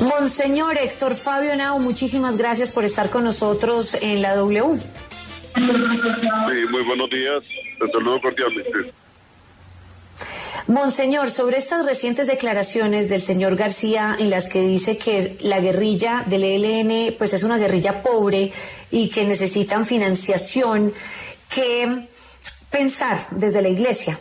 Monseñor Héctor Fabio Henao, muchísimas gracias por estar con nosotros en la W. Sí, muy buenos días. Te saludo cordialmente. Monseñor, sobre estas recientes declaraciones del señor García en las que dice que la guerrilla del ELN pues es una guerrilla pobre y que necesitan financiación, ¿qué pensar desde la Iglesia?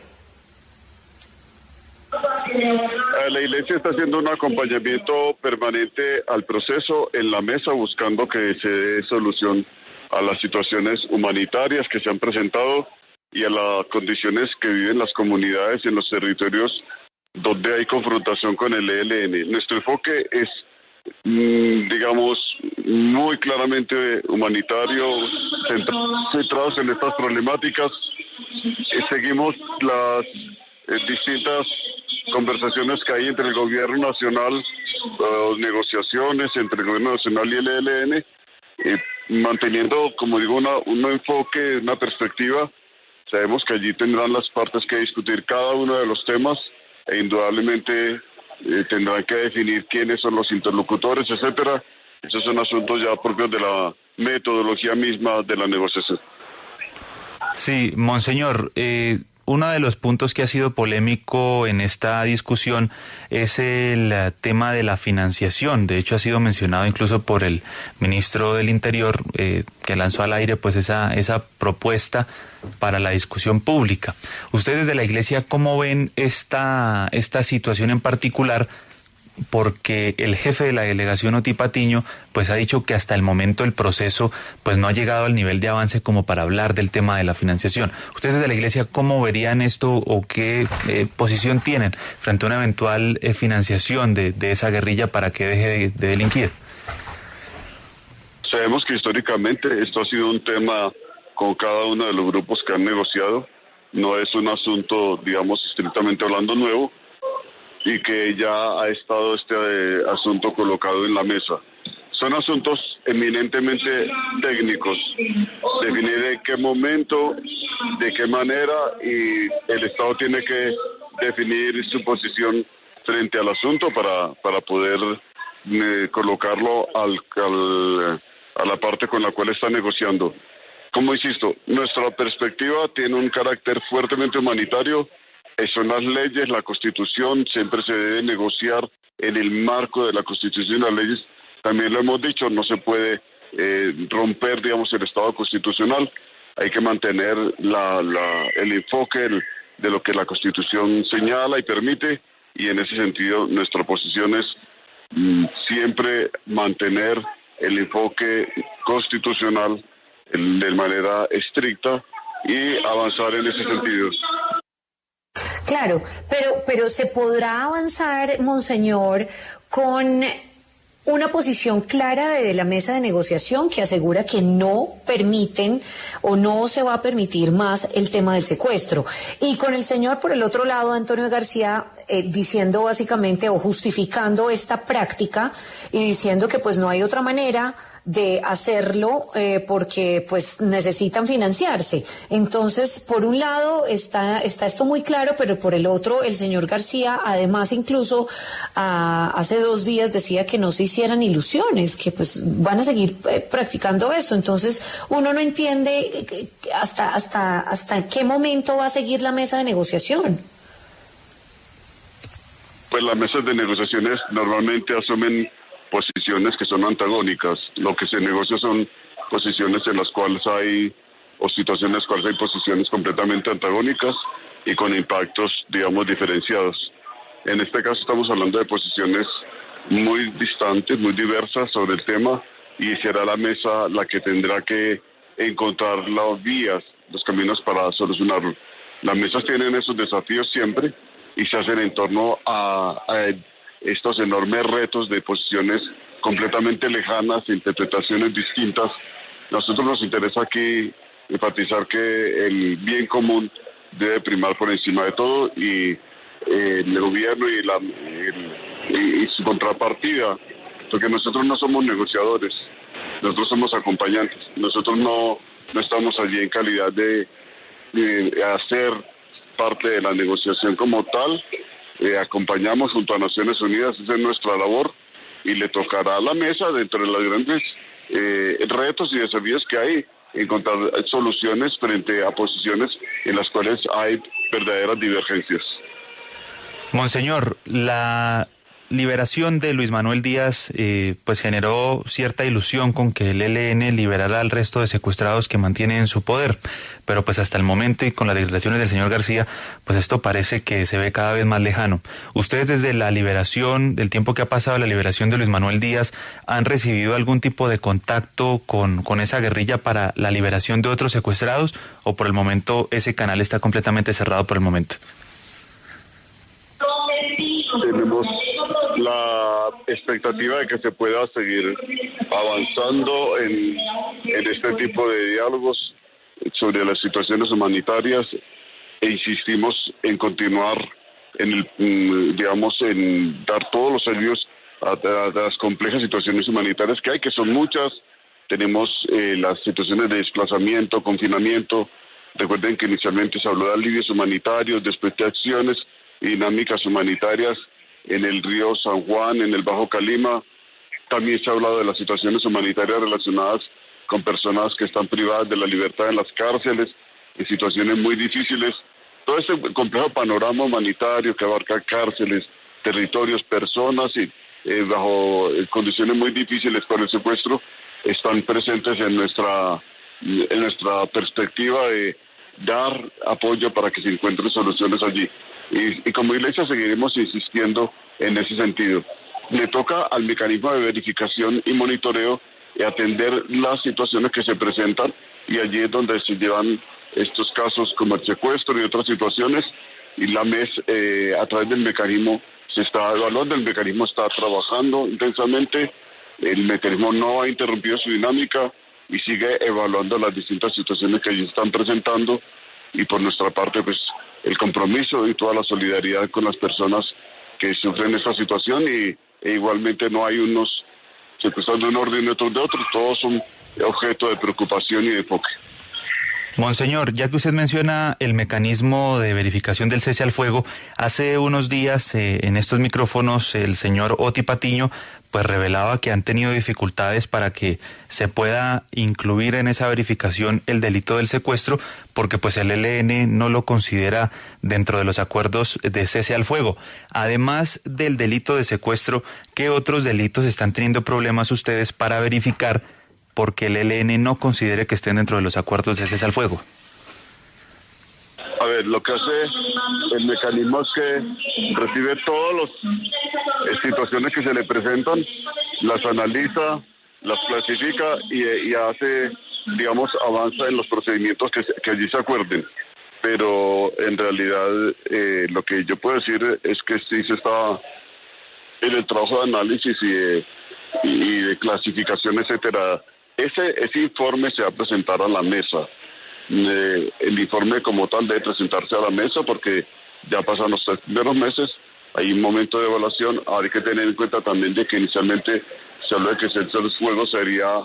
La Iglesia está haciendo un acompañamiento permanente al proceso en la mesa, buscando que se dé solución a las situaciones humanitarias que se han presentado y a las condiciones que viven las comunidades en los territorios donde hay confrontación con el ELN. Nuestro enfoque es, digamos, muy claramente humanitario, centrados en estas problemáticas. Seguimos las distintas conversaciones que hay entre el gobierno nacional, negociaciones entre el gobierno nacional y el ELN, manteniendo, como digo, un enfoque, una perspectiva. Sabemos que allí tendrán las partes que discutir cada uno de los temas e indudablemente tendrán que definir quiénes son los interlocutores, etcétera. Esos son asuntos ya propios de la metodología misma de la negociación. Sí, Monseñor, uno de los puntos que ha sido polémico en esta discusión es el tema de la financiación. De hecho, ha sido mencionado incluso por el ministro del Interior, que lanzó al aire pues esa propuesta para la discusión pública. Ustedes de la Iglesia, ¿cómo ven esta situación en particular? Porque el jefe de la delegación, Oti Patiño, pues ha dicho que hasta el momento el proceso pues no ha llegado al nivel de avance como para hablar del tema de la financiación. Ustedes de la Iglesia, ¿cómo verían esto o qué posición tienen frente a una eventual financiación de esa guerrilla para que deje de delinquir? Sabemos que históricamente esto ha sido un tema con cada uno de los grupos que han negociado. No es un asunto, digamos, estrictamente hablando nuevo, y que ya ha estado este asunto colocado en la mesa. Son asuntos eminentemente técnicos, definir en qué momento, de qué manera, y el Estado tiene que definir su posición frente al asunto para poder colocarlo a la parte con la cual está negociando. Como insisto, nuestra perspectiva tiene un carácter fuertemente humanitario. Son las leyes, la Constitución, siempre se debe negociar en el marco de la Constitución y las leyes. También lo hemos dicho, no se puede romper, digamos, el Estado constitucional. Hay que mantener el enfoque de lo que la Constitución señala y permite, y en ese sentido nuestra posición es siempre mantener el enfoque constitucional de manera estricta y avanzar en ese sentido. Claro, pero ¿se podrá avanzar, Monseñor, con una posición clara de la mesa de negociación que asegura que no permiten o no se va a permitir más el tema del secuestro? Y con el señor, por el otro lado, Antonio García, diciendo básicamente o justificando esta práctica y diciendo que pues no hay otra manera de hacerlo porque pues necesitan financiarse. Entonces, por un lado está esto muy claro, pero por el otro el señor García además incluso hace 2 días decía que no se hicieran ilusiones, que pues van a seguir practicando esto. Entonces uno no entiende hasta qué momento va a seguir la mesa de negociación. Pues las mesas de negociaciones normalmente asumen posiciones que son antagónicas. Lo que se negocia son posiciones en las cuales hay, o situaciones en las cuales hay posiciones completamente antagónicas y con impactos, digamos, diferenciados. En este caso estamos hablando de posiciones muy distantes, muy diversas sobre el tema, y será la mesa la que tendrá que encontrar las vías, los caminos para solucionarlo. Las mesas tienen esos desafíos siempre y se hacen en torno a estos enormes retos de posiciones completamente lejanas, interpretaciones distintas. A nosotros nos interesa aquí enfatizar que el bien común debe primar por encima de todo, y el gobierno y su contrapartida, porque nosotros no somos negociadores, nosotros somos acompañantes, nosotros no estamos allí en calidad de hacer parte de la negociación como tal. Acompañamos junto a Naciones Unidas, esa es nuestra labor, y le tocará a la mesa, dentro de los grandes retos y desafíos que hay, encontrar soluciones frente a posiciones en las cuales hay verdaderas divergencias. Monseñor, la liberación de Luis Manuel Díaz pues generó cierta ilusión con que el ELN liberara al resto de secuestrados que mantiene en su poder, pero pues hasta el momento y con las declaraciones del señor García, pues esto parece que se ve cada vez más lejano. ¿Ustedes desde la liberación, del tiempo que ha pasado la liberación de Luis Manuel Díaz, han recibido algún tipo de contacto con esa guerrilla para la liberación de otros secuestrados o por el momento ese canal está completamente cerrado por el momento? Tenemos la expectativa de que se pueda seguir avanzando en este tipo de diálogos sobre las situaciones humanitarias e insistimos en continuar en dar todos los servicios a las complejas situaciones humanitarias que hay, que son muchas. Tenemos las situaciones de desplazamiento, confinamiento. Recuerden que inicialmente se habló de alivios humanitarios, después de acciones y dinámicas humanitarias en el río San Juan, en el Bajo Calima. También se ha hablado de las situaciones humanitarias relacionadas con personas que están privadas de la libertad en las cárceles, en situaciones muy difíciles. Todo este complejo panorama humanitario que abarca cárceles, territorios, personas y bajo condiciones muy difíciles por el secuestro, están presentes en nuestra perspectiva de dar apoyo para que se encuentren soluciones allí. Y como iglesia seguiremos insistiendo en ese sentido. Le toca al mecanismo de verificación y monitoreo atender las situaciones que se presentan, y allí es donde se llevan estos casos como el secuestro y otras situaciones, y la MES a través del mecanismo se está evaluando, el mecanismo está trabajando intensamente, el mecanismo no ha interrumpido su dinámica y sigue evaluando las distintas situaciones que allí están presentando, y por nuestra parte pues el compromiso y toda la solidaridad con las personas que sufren esta situación, e igualmente no hay unos secuestrados de un orden y otros de otros, todos son objeto de preocupación y de enfoque. Monseñor, ya que usted menciona el mecanismo de verificación del cese al fuego, hace unos días en estos micrófonos el señor Oti Patiño pues revelaba que han tenido dificultades para que se pueda incluir en esa verificación el delito del secuestro, porque pues el ELN no lo considera dentro de los acuerdos de cese al fuego. Además del delito de secuestro, ¿qué otros delitos están teniendo problemas ustedes para verificar porque el ELN no considere que estén dentro de los acuerdos de cese al fuego? A ver, lo que hace el mecanismo es que recibe todas las situaciones que se le presentan, las analiza, las clasifica y hace, digamos, avanza en los procedimientos que allí se acuerden. Pero en realidad lo que yo puedo decir es que sí se está en el trabajo de análisis y de clasificación, etcétera. Ese informe se va a presentar a la mesa. El informe como tal debe presentarse a la mesa porque ya pasan los 3 primeros meses, hay un momento de evaluación. Ahora hay que tener en cuenta también de que inicialmente se habló de que el cese al fuego sería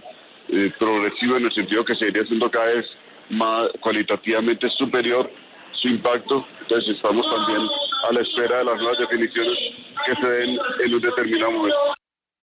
progresivo, en el sentido que seguiría siendo cada vez más cualitativamente superior su impacto. Entonces estamos también a la espera de las nuevas definiciones que se den en un determinado momento.